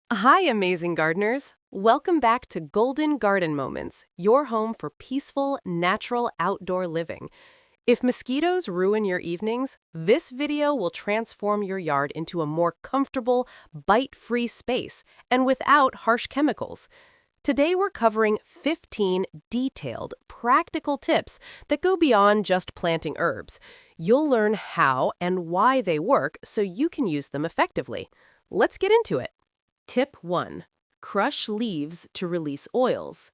Hi, amazing gardeners! Welcome back to Golden Garden Moments, your home for peaceful, natural outdoor living. If mosquitoes ruin your evenings, this video will transform your yard into a more comfortable, bite-free space and without harsh chemicals. Today we're covering 15 detailed, practical tips that go beyond just planting herbs. You'll learn how and why they work so you can use them effectively. Let's get into it. Tip 1. Crush leaves to release oils.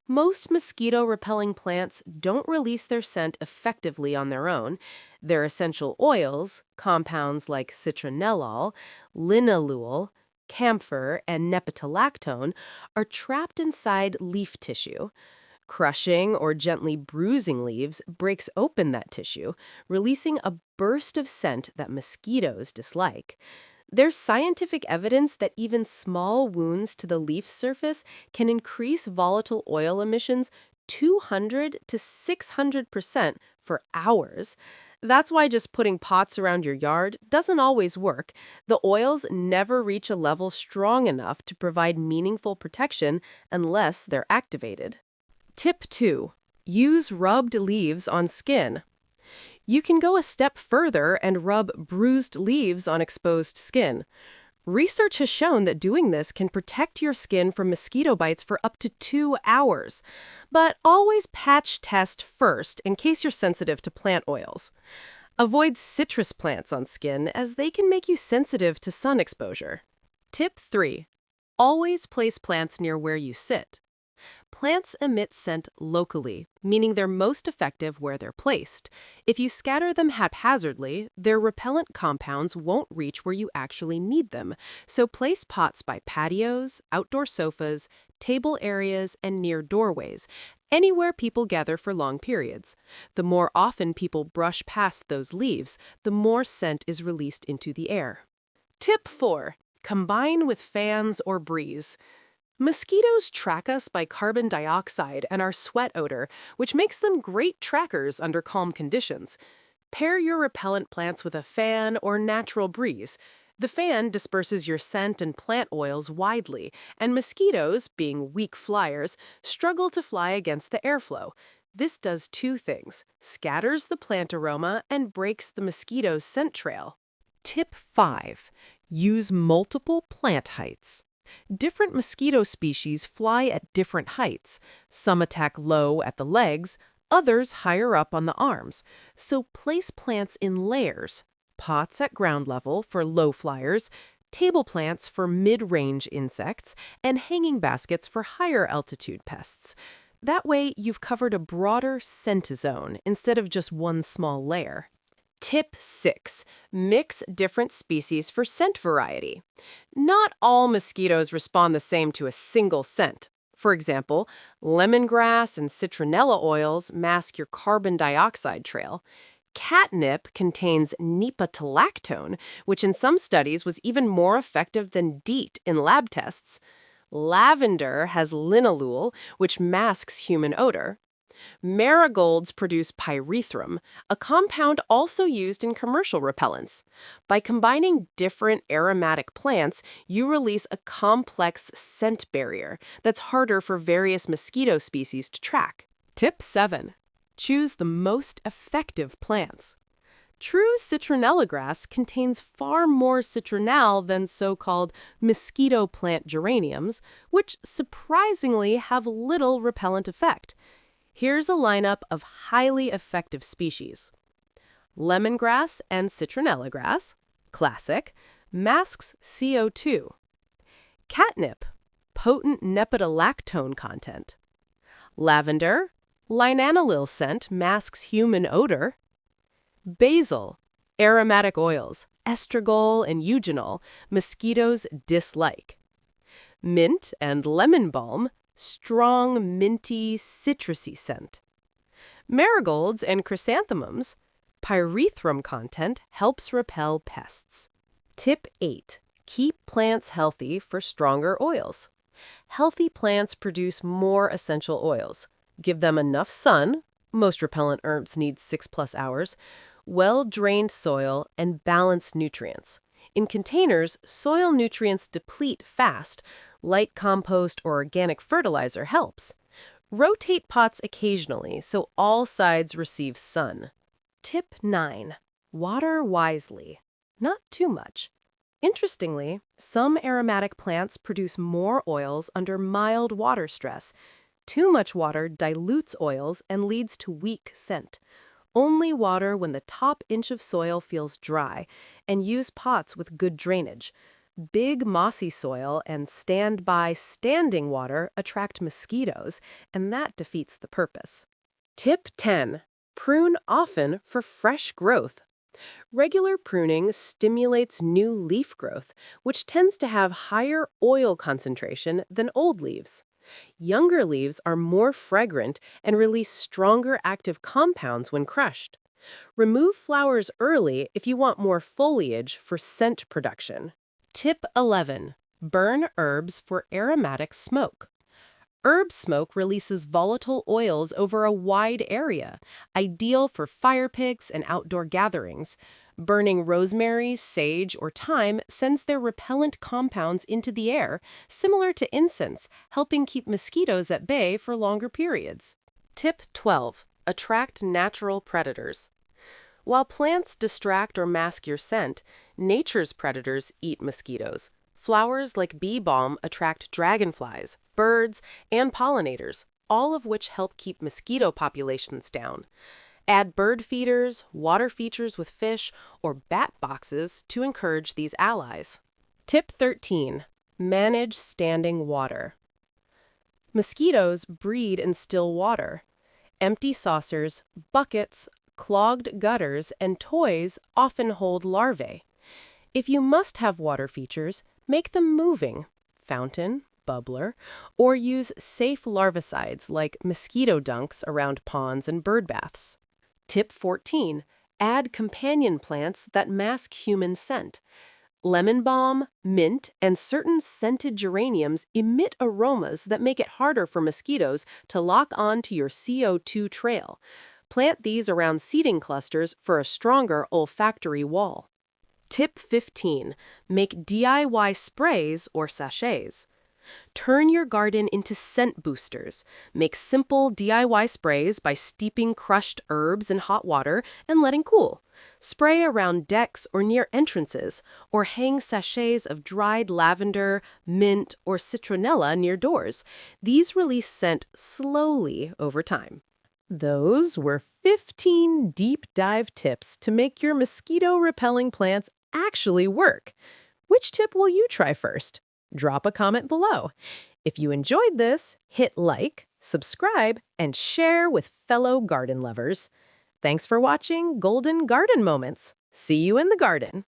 Most mosquito-repelling plants don't release their scent effectively on their own. Their essential oils, compounds like citronellol, linalool, camphor, and nepetalactone, are trapped inside leaf tissue. Crushing or gently bruising leaves breaks open that tissue, releasing a burst of scent that mosquitoes dislike. There's scientific evidence that even small wounds to the leaf surface can increase volatile oil emissions 200 to 600% for hours. That's why just putting pots around your yard doesn't always work. The oils never reach a level strong enough to provide meaningful protection unless they're activated. Tip 2. Use rubbed leaves on skin. You can go a step further and rub bruised leaves on exposed skin. Research has shown that doing this can protect your skin from mosquito bites for up to 2 hours. But always patch test first in case you're sensitive to plant oils. Avoid citrus plants on skin as they can make you sensitive to sun exposure. Tip 3. Always place plants near where you sit. Plants emit scent locally, meaning they're most effective where they're placed. If you scatter them haphazardly, their repellent compounds won't reach where you actually need them. So place pots by patios, outdoor sofas, table areas, and near doorways, anywhere people gather for long periods. The more often people brush past those leaves, the more scent is released into the air. Tip 4. Combine with fans or breeze. Mosquitoes track us by carbon dioxide and our sweat odor, which makes them great trackers under calm conditions. Pair your repellent plants with a fan or natural breeze. The fan disperses your scent and plant oils widely, and mosquitoes, being weak flyers, struggle to fly against the airflow. This does two things: scatters the plant aroma and breaks the mosquito's scent trail. Tip 5. Use multiple plant heights. Different mosquito species fly at different heights. Some attack low at the legs, others higher up on the arms. So place plants in layers: pots at ground level for low flyers, table plants for mid-range insects, and hanging baskets for higher altitude pests. That way, you've covered a broader scent zone instead of just one small layer. Tip 6. Mix different species for scent variety. Not all mosquitoes respond the same to a single scent. For example, lemongrass and citronella oils mask your carbon dioxide trail. Catnip contains nepetalactone, which in some studies was even more effective than DEET in lab tests. Lavender has linalool, which masks human odor. Marigolds produce pyrethrum, a compound also used in commercial repellents. By combining different aromatic plants, you release a complex scent barrier that's harder for various mosquito species to track. Tip 7. Choose the most effective plants. True citronella grass contains far more citronelle than so-called mosquito plant geraniums, which surprisingly have little repellent effect. Here's a lineup of highly effective species. Lemongrass and citronella grass, classic, masks CO2. Catnip, potent nepetalactone content. Lavender, linanolil scent masks human odor. Basil, aromatic oils, estragol and eugenol, mosquitoes dislike. Mint and lemon balm, strong, minty, citrusy scent. Marigolds and chrysanthemums, pyrethrum content helps repel pests. Tip 8. Keep plants healthy for stronger oils. Healthy plants produce more essential oils. Give them enough sun, most repellent herbs need 6+ hours, well-drained soil, and balanced nutrients. In containers, soil nutrients deplete fast. Light compost or organic fertilizer helps. Rotate pots occasionally so all sides receive sun. Tip 9. Water wisely. Not too much. Interestingly, some aromatic plants produce more oils under mild water stress. Too much water dilutes oils and leads to weak scent. Only water when the top inch of soil feels dry, and use pots with good drainage. Big mossy soil and standby standing water attract mosquitoes, and that defeats the purpose. Tip 10. Prune often for fresh growth. Regular pruning stimulates new leaf growth, which tends to have higher oil concentration than old leaves. Younger leaves are more fragrant and release stronger active compounds when crushed. Remove flowers early if you want more foliage for scent production. Tip 11. Burn herbs for aromatic smoke. Herb smoke releases volatile oils over a wide area, ideal for fire pits and outdoor gatherings. Burning rosemary, sage, or thyme sends their repellent compounds into the air, similar to incense, helping keep mosquitoes at bay for longer periods. Tip 12. Attract natural predators. While plants distract or mask your scent, nature's predators eat mosquitoes. Flowers like bee balm attract dragonflies, birds, and pollinators, all of which help keep mosquito populations down. Add bird feeders, water features with fish, or bat boxes to encourage these allies. Tip 13. Manage standing water. Mosquitoes breed in still water. Empty saucers, buckets, clogged gutters, and toys often hold larvae. If you must have water features, make them moving, fountain, bubbler, or use safe larvicides like mosquito dunks around ponds and bird baths. Tip 14. Add companion plants that mask human scent. Lemon balm, mint, and certain scented geraniums emit aromas that make it harder for mosquitoes to lock on to your CO2 trail. Plant these around seeding clusters for a stronger olfactory wall. Tip 15. Make DIY sprays or sachets. Turn your garden into scent boosters. Make simple DIY sprays by steeping crushed herbs in hot water and letting cool. Spray around decks or near entrances, or hang sachets of dried lavender, mint, or citronella near doors. These release scent slowly over time. Those were 15 deep dive tips to make your mosquito-repelling plants actually work. Which tip will you try first? Drop a comment below. If you enjoyed this, hit like, subscribe, and share with fellow garden lovers. Thanks for watching Golden Garden Moments. See you in the garden.